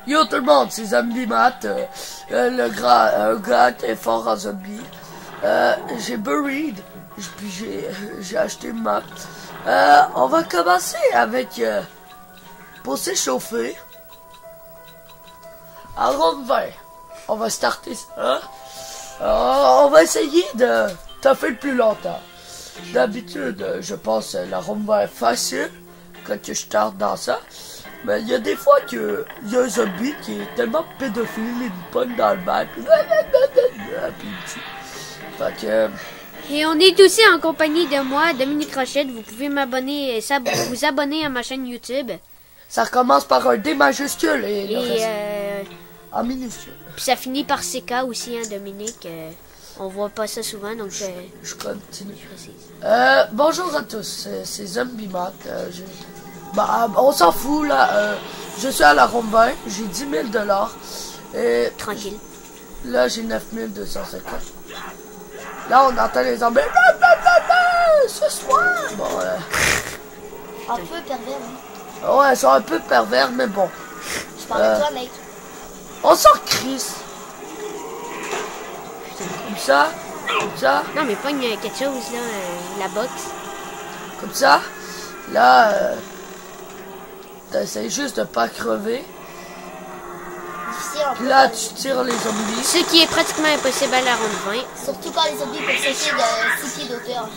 Yo tout le monde, c'est Zombie Matt, le gars qui est fort en zombie. J'ai buried, puis j'ai acheté une map. On va commencer avec, pour s'échauffer, à ronde 20. On va starter ça. On va essayer de toffer le plus longtemps. D'habitude, je pense la ronde 20 facile quand je starte dans ça. Mais il y a des fois qu'il y a un zombie qui est tellement pédophile, il me pogne dans le bac. Fait que... Et on est aussi en compagnie de moi, Dominique Rochette. Vous pouvez m'abonner, vous abonner à ma chaîne YouTube. Ça commence par un D majuscule et le reste en minuscule. Puis ça finit par CK aussi, hein, Dominique. On voit pas ça souvent, donc je continue. Je précise. Bonjour à tous, c'est Zombie Matt. On s'en fout là. Je suis à la ronde 20, j'ai 10 000 $. Tranquille. Là, j'ai 9 250. Là, on entend les zombies. Ce soir. Bon, un peu pervers, oui. Ouais, ils sont un peu pervers, mais bon. Je parle de toi, mec. On sort Chris. Comme ça. Comme ça. Non, mais pogne quelque chose, là. La boxe. Comme ça. Là, t'essayes juste de pas crever. Puis là, tu tires les zombies. Ce qui est pratiquement impossible à la ronde 20. Surtout quand les zombies peuvent sauter de 6 pieds d'auteur.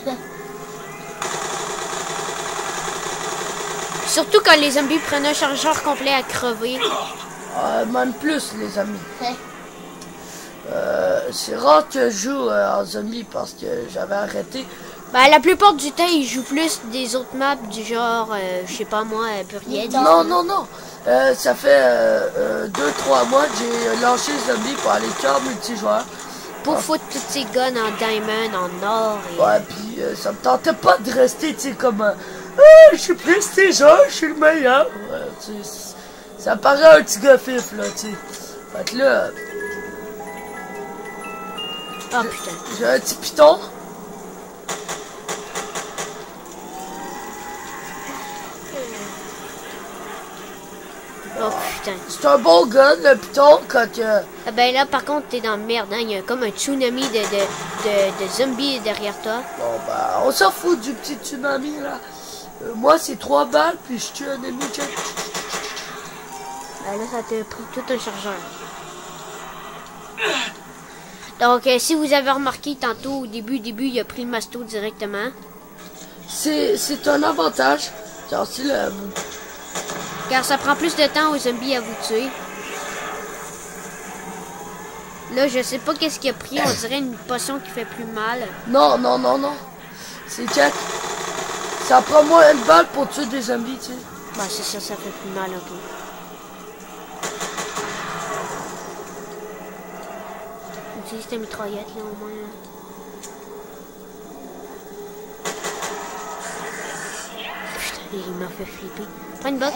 Surtout quand les zombies prennent un chargeur complet à crever. Même plus, les amis. Ouais. C'est rare que je joue en zombie parce que j'avais arrêté. Ben, la plupart du temps, ils jouent plus des autres maps du genre, je sais pas moi, Buried. Non. Ça fait 2-3 mois que j'ai lancé zombie pour aller cœur multijoueur. Pour foutre toutes ces guns en diamond, en or. Et... Ouais, puis ça me tentait pas de rester, tu sais, comme je suis prestigeur, je suis le meilleur. Ouais, ça paraît un petit gars fif, là, tu sais. Fait que là. Oh putain. J'ai un petit piton. Oh putain. C'est un bon gun, le piton, quand Ah ben là, par contre, t'es dans la merde, hein. Il y a comme un tsunami de zombies derrière toi. Bon, bah, on s'en fout du petit tsunami, là. Moi, c'est 3 balles, puis je tue un ennemi. Ben là, ça t'a pris tout un chargeur. Donc, si vous avez remarqué tantôt, au début, il a pris le masto directement. C'est un avantage. Genre, si le... Car ça prend plus de temps aux zombies à vous tuer. Là, je sais pas qu'est-ce qu'il a pris. On dirait une potion qui fait plus mal. Non. C'est que ça prend moins une balle pour tuer des zombies, tu sais. Bah, c'est ça, ça fait plus mal un peu. Utilise ta mitraillette, là, au moins. Putain, il m'a fait flipper. Prends une box.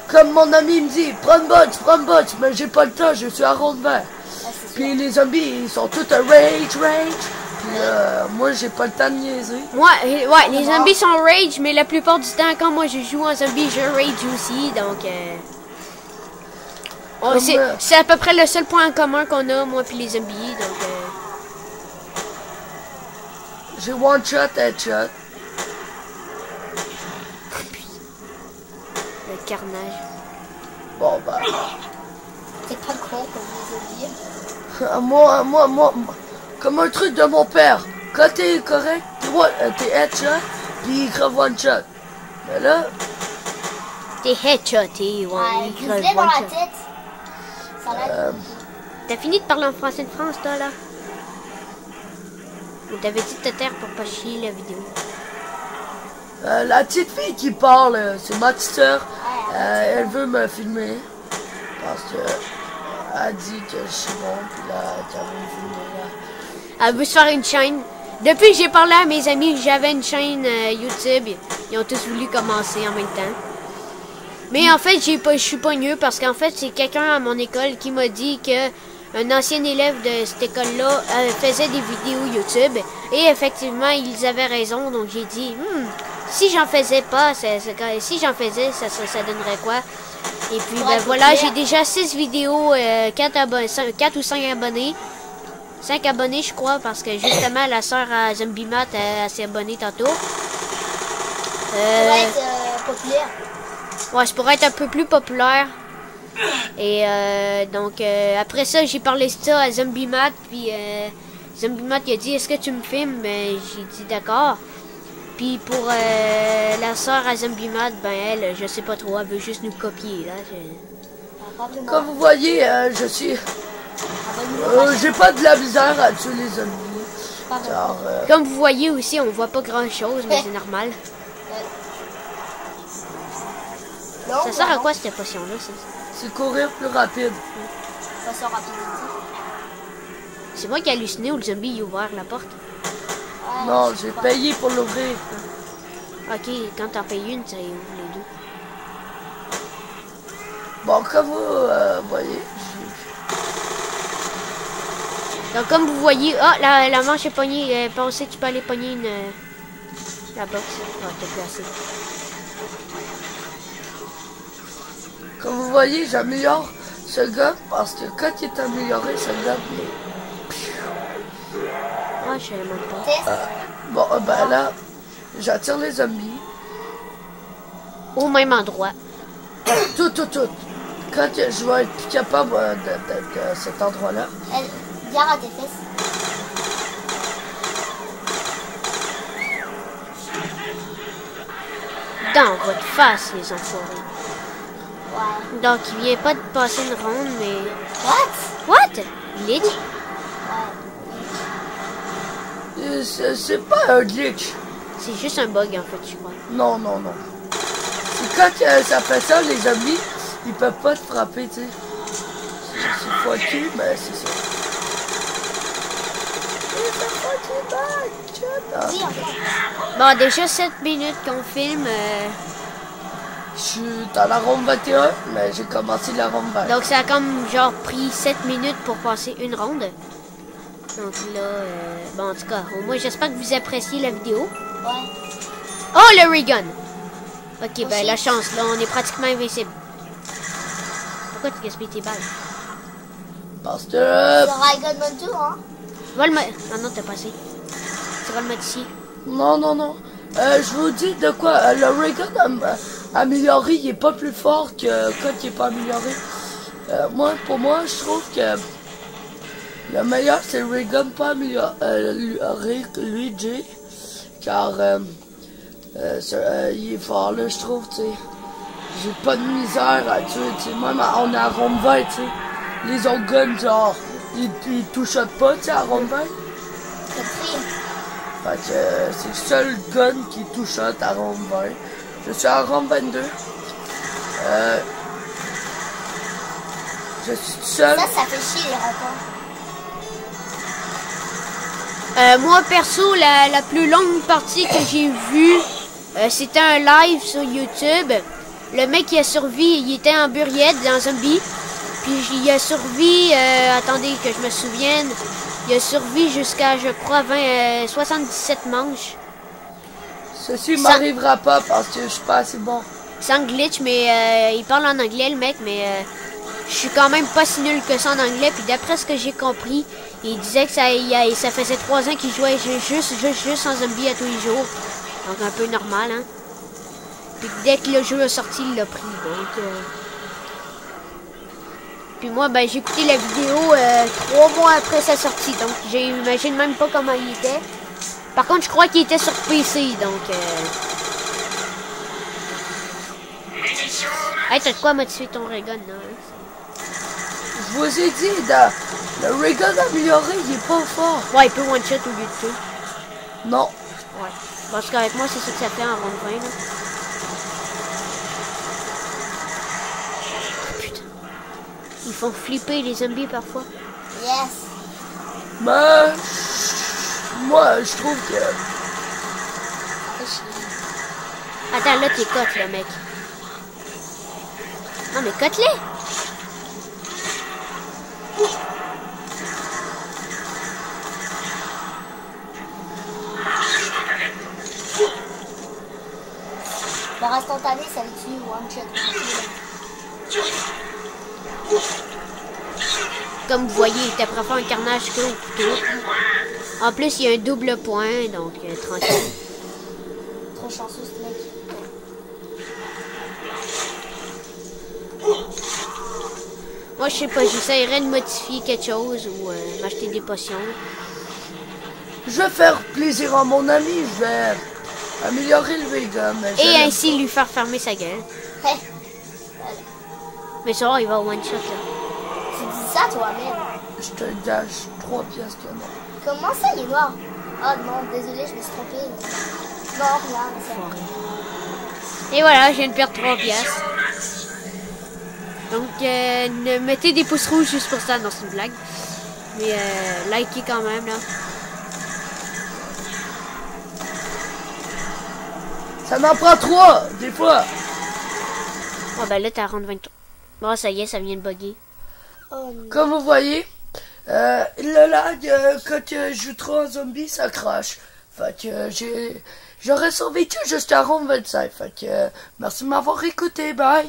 Comme mon ami me dit, prends une box, mais j'ai pas le temps, je suis à ronde 20. Puis les zombies, ils sont tous à rage. Puis moi, j'ai pas le temps de niaiser. Ouais, les zombies sont rage, mais la plupart du temps, quand moi je joue en zombie, je rage aussi, donc... c'est à peu près le seul point en commun qu'on a, moi puis les zombies, donc... J'ai one shot, headshot. Le carnage. Bon, bah... T'es pas con, comme les zombies. Moi, comme un truc de mon père. Quand t'es correct, t'es headshot, puis il crève one shot. Mais là... T'es headshoté, Ouais, il crève dans la tête. T'as fini de parler en français de France, toi, là? Ou t'avais dit de te taire pour pas chier la vidéo? La petite fille qui parle, c'est ma petite soeur. Elle veut me filmer. Parce que elle dit que je suis bon, puis là, qu'elle veut me filmer, là. Elle veut se faire une chaîne. Depuis que j'ai parlé à mes amis que j'avais une chaîne YouTube, ils ont tous voulu commencer en même temps. Mais en fait, je suis pas mieux parce qu'en fait, c'est quelqu'un à mon école qui m'a dit que un ancien élève de cette école-là faisait des vidéos YouTube. Et effectivement, ils avaient raison. Donc j'ai dit, si j'en faisais pas, si j'en faisais, ça donnerait quoi? Et puis, Ouais, ben voilà, populaire. j'ai déjà 6 vidéos, 4 ou 5 abonnés. 5 abonnés, je crois, parce que justement, la sœur à Zombie Matt, elle s'est abonnée tantôt. Pour être populaire. Ouais, je pourrais être un peu plus populaire. Et donc, après ça, j'ai parlé de ça à Zombie Matt, puis Zombie Matt, il a dit, est-ce que tu me filmes? Ben, j'ai dit, d'accord. Puis pour la sœur à Zombie Matt, ben elle, je sais pas trop, elle veut juste nous copier, là. Comme vous voyez, je suis... j'ai pas de la misère à tuer les zombies. Car, Comme vous voyez aussi, on voit pas grand-chose, mais c'est normal. Ça sert à quoi cette potion-là, ça? c'est courir plus rapide. Ça sort rapidement. C'est moi qui ai halluciné ou le zombie il a ouvert la porte? Ouais, Non, je sais j'ai pas. payé pour l'ouvrir. Ok, quand t'en payes une, ça ouvre les deux. Bon, comme vous voyez, Donc comme vous voyez, ah, la manche est pognée. Pensez que tu peux aller pogner une... la box. Ah, t'as plus assez. comme vous voyez, j'améliore ce gun parce que quand il est amélioré, ce gun est... Ah, je savais même pas. Test. Bon, ben là, j'attire les zombies. Au même endroit. Tout. Quand je vais être plus capable de cet endroit-là, Elle, garde à tes fesses. Dans votre face, les enfoirés. Ouais. Donc, il vient pas de passer une ronde, mais... What? What? Glitch? Ouais. c'est pas un glitch. C'est juste un bug, en fait, je crois. Non. C'est quand ça fait ça, les zombies, ils peuvent pas te frapper, tu sais. C'est fucké, mais c'est ça. Oui, encore. Bon, déjà 7 minutes qu'on filme. Je suis dans la ronde 21, mais j'ai commencé la ronde 20. Donc, ça a comme, genre, pris 7 minutes pour passer une ronde. Donc là, bon, en tout cas, au moins, j'espère que vous appréciez la vidéo. Ouais. Oh, le ray gun! Ok, ben, Aussi. la chance, là, on est pratiquement invincible. Pourquoi tu gaspilles tes balles? Parce que... Le Raygun Mode 2, hein. Tu vas le mettre... Ah non, t'as pas assez. Tu vas le mettre ici. Non. Je vous dis de quoi. Le Raygun amélioré, il est pas plus fort que quand il est pas amélioré. Pour moi, je trouve que le meilleur, c'est le Raygun pas amélioré, Luigi. Car il est fort, là, je trouve, tu sais. J'ai pas de misère à tuer, tu sais. Même on est à ronde 20, tu sais. Les autres guns, genre, ils touchent pas, tu sais, à ronde 20. Le prix. Fait que c'est le seul gun qui touche à ronde 20. Je suis à ronde 22. Je suis seul. Ça fait chier les rencontres. Moi, perso, la plus longue partie que j'ai vue, c'était un live sur YouTube. Le mec, il a survécu, il était en burriette dans un zombie. Puis il a survécu, attendez que je me souvienne, il a survécu jusqu'à, je crois, 77 manches. Ceci m'arrivera pas parce que je suis pas assez bon. Sans glitch, mais il parle en anglais, le mec, mais je suis quand même pas si nul que ça en anglais. Puis d'après ce que j'ai compris, il disait que ça faisait 3 ans qu'il jouait juste en zombie à tous les jours. Donc un peu normal, hein. Puis dès que le jeu est sorti, il l'a pris, donc... Puis moi, ben, j'ai écouté la vidéo 3 mois après sa sortie, donc j'imagine même pas comment il était. Par contre, je crois qu'il était sur PC, donc... Hey, t'as de quoi modifier ton ray gun, là? Hein? Je vous ai dit, le Raygun amélioré, il est pas fort. Ouais, il peut one-shot au lieu de tuer. Non. Ouais. Parce qu'avec moi, c'est ça que ça fait en ronde 20, là. Putain. Ils font flipper les zombies parfois. Yes. Mais... moi, je trouve que... Ça fait chier. Attends, là, t'es cote, là, mec. Non, mais cote-les! Par instantané, ça le tue one shot. Comme vous voyez, il était prêt à faire un carnage que au couteau. En plus, il y a un double point, donc tranquille. Trop chanceux ce mec. Moi, je sais pas, j'essaierais de modifier quelque chose ou m'acheter des potions. Je vais faire plaisir à mon ami, je vais améliorer le vegan. Et ainsi lui faire fermer sa gueule. Hey, Mais ça, il va au one shot là. tu dis ça toi-même. Je te gâche 3 pièces de noir. Comment ça, il est noir? Oh non, désolé, je me suis trompée. Non, rien, c'est vrai. Et voilà, je viens de perdre 3 pièces. Donc, ne mettez des pouces rouges juste pour ça, non, c'est une blague. Mais likez quand même, là. Ça m'en prend 3, des fois. Oh, ben là, t'as rendu 23. Bon, ça y est, ça vient de bugger. Oh non. Comme vous voyez, le lag, quand je joue trop en zombie, ça crache. Fait que j'aurais survécu jusqu'à round 25. Fait que merci de m'avoir écouté, bye.